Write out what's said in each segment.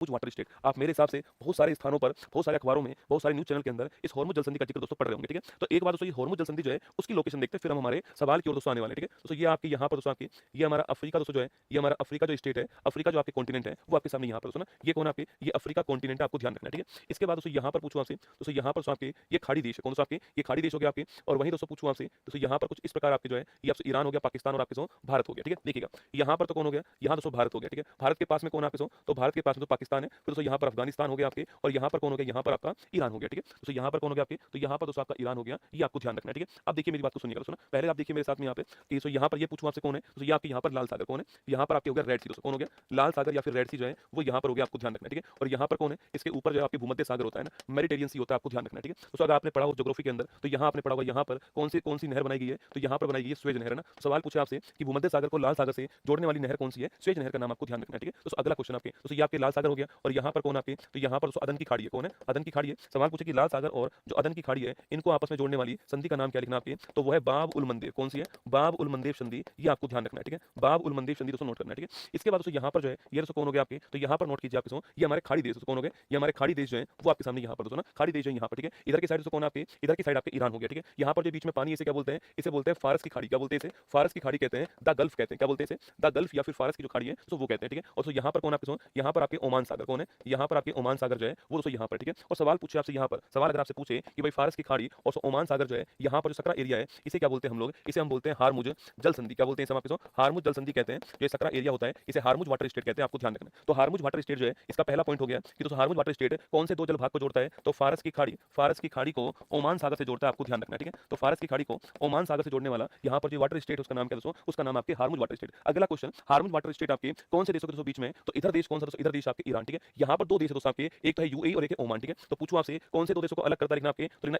Hormuz water state. आप मेरे हिसाब से बहुत सारे स्थानों पर, बहुत सारे अखबारों में, बहुत सारे न्यूज़ चैनल के अंदर इस हार्मुज जलसंधि का ज़िक्र दोस्तों पढ़ रहे होंगे, ठीक है? तो एक बार दोस्तों ये हार्मुज जलसंधि जो है उसकी लोकेशन देखते हैं, फिर हम हमारे सवाल की ओर दोस्तों आने वाले हैं, ठीक है? दोस्तों ये आपकी यहाँ पर दोस्तों आपकी ये हमारा अफ्रीका दोस्तों जो है, ये हमारा अफ्रीका जो स्टेट है, अफ्रीका जो आपके कॉन्टिनेंट है, वो आपके सामने यहाँ पर दोस्तों ना, ये कौन है आपके? ये अफ्रीका कॉन्टिनेंट है, आपको ध्यान रखना है, ठीक है? इसके बाद दोस्तों यहाँ पर पूछूँ आपसे, दोस्तों यहाँ पर दोस्तों आपके ये खाड़ी देश है, कौन सा आपके? ये खाड़ी देश हो गया आपके और वहीं दोस्तों पूछूँ आपसे, दोस्तों यहाँ पर कुछ इस प्रकार आपके जो है, ये आपसे ईरान हो गया, पाकिस्तान और आपके सो भारत हो गया, ठीक है? देखिएगा, यहाँ पर तो कौन हो गया? यहाँ दोस्तों भारत हो गया, ठीक है? भारत के पास में कौन है आपके सो? तो भारत के पास में तो पाकिस्तान है, फिर दोस्तों यहाँ पर अफगानिस्तान हो गया आपके और यहाँ पर कौन हो गया? यहाँ पर आपका ईरान हो गया, ठीक है? दोस्तों यहाँ पर कौन हो गया आपके? तो यहाँ पर दोस्तों आपका ईरान हो गया, ये आपको ध्यान रखना है, ठीक है? अब देखिए मेरी बात को सुनिएगा दोस्तों ना, पहले आप देखिए मेरे साथ में यहाँ पे कि दोस्तों यहाँ पर ये पूछूँ आपसे कौन है? तो ये आपके यहाँ पर लाल सागर कौन है? यहाँ पर आपके हो गया रेड सी दोस्तों, कौन हो गया? लाल सागर या फिर रेड सी जो है, वो यहाँ पर हो गया, आपको ध्यान रखना है, ठीक है? और यहाँ पर कौन है? इसके ऊपर जो है आपके भूमध्य सागर होता है ना, मेडिटेरियन सी होता है, आपको ध्यान रखना है, ठीक है? दोस्तों अगर आपने पढ़ा हो ज्योग्राफी के अंदर, तो यहाँ आपने पढ़ा होगा यहाँ पर कौन सी नहर बनाई गई है? तो यहाँ पर बनाई गई है स्वेज नहर, है ना? सवाल पूछा आपसे कि भूमध्य सागर को लाल सागर से जोड़ने वाली नहर कौन सी है? स्वेज नहर का नाम आपको ध्यान रखना है, ठीक है? दोस्तों अगला क्वेश्चन आपके, दोस्तों ये आपके लाल सागर हो गया और यहाँ पर कौन आपके? तो यहाँ पर दोस्तों अदन की खाड़ी है, कौन है? अदन की खाड़ी है। सवाल पूछे कि लाल सागर और जो अदन की खाड़ी है, इनको आपस में जोड़ने वाली संधि का नाम क्या लिखना आपके? तो वो है बाब उल मंदेब, कौन सी है? बाब उल मंदेब संधि, ये आपको ध्यान रखना है, ठीक है? बाब उल मंदेब संधि दोस्तों नोट करना है, ठीक है? इसके बाद दोस्तों यहाँ पर जो है, ये दोस्तों कौन हो गया आपके? तो यहाँ पर नोट कीजिए आपके, ये हमारे खाड़ी देश कौन हो गए? ये हमारे खाड़ी देश जो है, वो आपके सामने यहाँ पर दोस्तों ना, खाड़ी देश है यहाँ पर, ठीक है? इधर की साइड दोस्तों कौन है आपके? इधर की साइड आपके ईरान हो गया, ठीक है? यहाँ पर जो बीच में पानी, इसे क्या बोलते हैं? इसे बोलते हैं फारस की खाड़ी, क्या बोलते हैं इसे? फारस की खाड़ी कहते हैं, द गल्फ कहते हैं, क्या बोलते हैं इसे? द गल्फ या फिर फारस की जो खाड़ी है, तो वो कहते हैं, ठीक है? और तो यहाँ पर कौन आपके? यहाँ पर आपके ओमान सागर कौन है? यहाँ पर आपके ओमान सागर जो है, वो दोस्तों यहाँ पर, ठीक है? और सवाल पूछे आपसे यहाँ पर, सवाल अगर आपसे पूछे कि भाई फारस की खाड़ी और ओमान सागर जो है, यहाँ पर जो सकरा एरिया है, इसे क्या बोलते हैं हम लोग? इसे हम बोलते हैं हार्मुज जल संधि, क्या बोलते हैं इसे हम आपके? हार्मुज जल संधि कहते हैं। जो सकरा एरिया होता है, इसे हार्मुज वाटर स्टेट कहते हैं, आपको ध्यान रखना है। तो हार्मुज वाटर स्टेट जो है, इसका पहला पॉइंट हो गया कि दोस्तों हार्मुज वाटर स्टेट कौन से दो जल भाग को जोड़ता है? तो फारस की खाड़ी को ओमान सागर से जोड़ता है, आपको ध्यान रखना है, ठीक है? तो फारस की खाड़ी को ओमान सागर से जोड़ने वाला यहाँ पर जो वाटर स्टेट है, उसका नाम क्या दोस्तों? उसका नाम आपके हार्मुज वाटर स्टेट। अगला क्वेश्चन, हार्मुज वाटर स्टेट आपके कौन से देशों के दोस्तों बीच में? तो इधर देश कौन सा दोस्तों? इधर देश आपके ईरान, ठीक है? यहाँ पर दो देश है दोस्तों आपके, एक तो है यूएई और एक है ओमान, ठीक है? तो पूछूं आपसे कौन से दो देशों को अलग करता है लिखना आपके? तो लिखना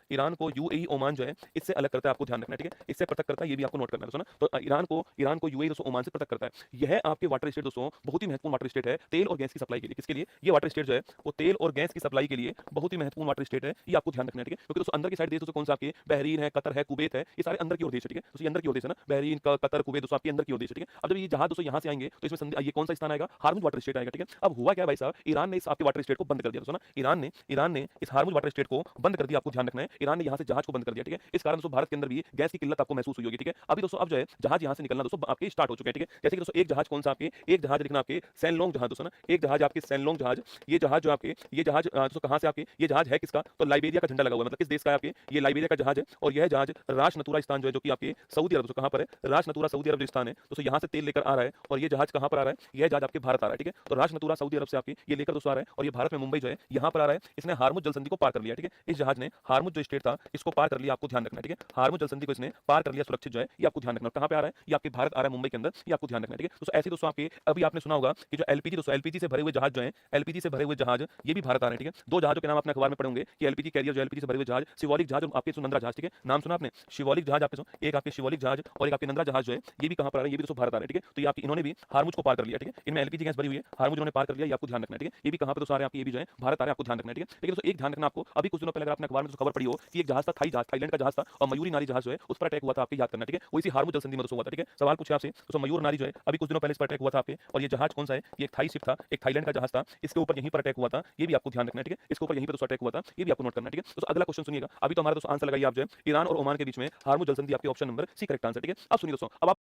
ईरान को यूएई ओमान जो है, इससे अलग करता है, आपको ध्यान रखना है, ठीक है? इससे पृथक करता है, ये भी आपको नोट करना है दोस्तों ना। तो ईरान को यूएई दोस्तों ओमान से पृथक करता है। यह आपके वाटर स्टेट दोस्तों बहुत ही महत्वपूर्ण वाटर स्टेट है तेल और गैस की सप्लाई के लिए। किसके लिए? ये वाटर स्टेट जो है वो तेल और गैस की सप्लाई के लिए बहुत ही महत्वपूर्ण वाटर स्टेट है, ये आपको ध्यान रखना है, ठीक है? क्योंकि दोस्तों अंदर की साइड देश दोस्तों कौन सा आपके? बहरीन है, कतर है, कुवैत है, ये सारे अंदर की ओर देश है, ठीक है? तो ये अंदर की ओर देश है ना, बहरीन का कतर कुवैत दोस्तों आपके अंदर की ओर देश है, ठीक है? अब जब ये जहाज दोस्तों यहाँ से आएंगे तो इसमें ये कौन सा स्थान आएगा? हार्मुज वाटर स्टेट आएगा, ठीक है? अब हुआ क्या भाई साहब, ईरान ने इस आपके वाटर स्टेट को बंद कर दिया दोस्तों ना। ईरान ने इस हार्मुज वाटर स्टेट को बंद कर दिया, आपको ध्यान रखना है। ईरान ने यहाँ से जहाज को बंद कर दिया, ठीक है? इस कारण दोस्तों भारत के अंदर भी गैस की किल्लत आपको महसूस हुई होगी, ठीक है? अभी दोस्तों अब जो है जहाज यहाँ से निकलना दोस्तों आपके स्टार्ट हो चुके हैं, ठीक है? जैसे कि दोस्तों एक जहाज कौन सा आपके? एक जहाज लिखना आपके सैनलोंग जहाज दोस्तों ना, एक जहाज आपके सैनलोंग जहाज। ये जहाज जो आपके, ये जहाज दोस्तों कहाँ से आपके? ये जहाज है किसका? तो लाइबेरिया का झंडा लगा हुआ है, मतलब किस देश का है आपके? ये लाइबेरिया का जहाज है और यह जहाज रास नतूरा स्थान जो है, जो कि आपके सऊदी अरब दोस्तों कहाँ पर है? रास नतूरा सऊदी अरब जो स्थान है दोस्तों, यहाँ से तेल लेकर आ रहा है और ये जहाज कहाँ पर आ रहा है? यह जहाज आपके भारत आ रहा है, ठीक है? तो रास नतूरा सऊदी अरब से आपके ये लेकर दोस्तों आ रहा है और ये भारत में मुंबई जो है यहाँ पर आ रहा है। इसने हार्मुज जल संधि को पार कर लिया, ठीक है? इस जहाज ने हार्मुज जो स्टेट था इसको पार कर लिया, आपको ध्यान रखना है, ठीक है? हार्मुज जल संधि को इसने पार कर लिया सुरक्षित जो है, ये आपको ध्यान रखना है। कहाँ पे आ रहा है? ये आपके भारत आ रहा है, मुंबई के अंदर, ये आपको ध्यान रखना है, ठीक है? दोस्तों ऐसे दोस्तों आपके अभी आपने सुना होगा कि जो एलपीजी दोस्तों एलपीजी से भरे हुए जहाज जो है, एलपीजी से भरे हुए जहाज ये भी भारत आ रहे हैं, ठीक है? दो जहाजों के नाम अपने अखबार में पढ़े होंगे कि एलपीजी कैरियर जो एलपीजी से भरे हुए जहाज, शिवालिक जहाज और आपके सुनंदरा जहाज, ठीक है? नाम सुना आपने? शिवालिक जहाज आपके एक आपके शिवालिक जहाज और एक आपके नंदरा जहाज जो है, ये भी कहाँ पर आ रहे हैं? ये भी दोस्तों भारत आ रहे हैं, ठीक है? तो ये आपकी इन्होंने भी हार्मुज को पार कर लिया, ठीक है? इनमें एलपीजी गैस भरी हुई है, हार्मुज उन्होंने पार कर लिया, ये आपको ध्यान रखना है, ठीक है? ये भी कहाँ पे दोस्तों आ रहे हैं आपके? ये भी जो है भारत आ रहे हैं, आपको ध्यान रखना है, ठीक है? लेकिन दोस्तों एक ध्यान रखना आपको, अभी कुछ दिनों पहले अगर आपने अखबार में खबर पढ़ी हो कि एक जहाज था, थाईलैंड का जहाज था और मयूरी नारी जहाज जो है उस पर अटैक हुआ था, आपके याद करना, ठीक है? वो इसी हार्मुज जल संधि में दोस्तों हुआ था, ठीक है? सवाल पूछे आपसे दोस्तों मयूर नारी जो है अभी कुछ दिनों पहले इस पर अटैक हुआ था आपके, और ये जहाज कौन सा है? ये एक थाई शिप था, एक थाईलैंड का जहाज था, इसके ऊपर यहीं पर अटैक हुआ था, ये भी आपको ध्यान रखना है, ठीक है? इसके ऊपर यहीं पर दोस्तों अटैक हुआ था, ये भी आपको नोट करना है, ठीक है? दोस्तों अगला क्वेश्चन सुनिएगा, अभी तो हमारा दोस्तों आंसर लगाइए आप जो है ईरान और ओमान के बीच में हार्मुज जल संधि, आपकी option number C correct answer, ठीक है? अब सुनिए दोस्तों, अब आप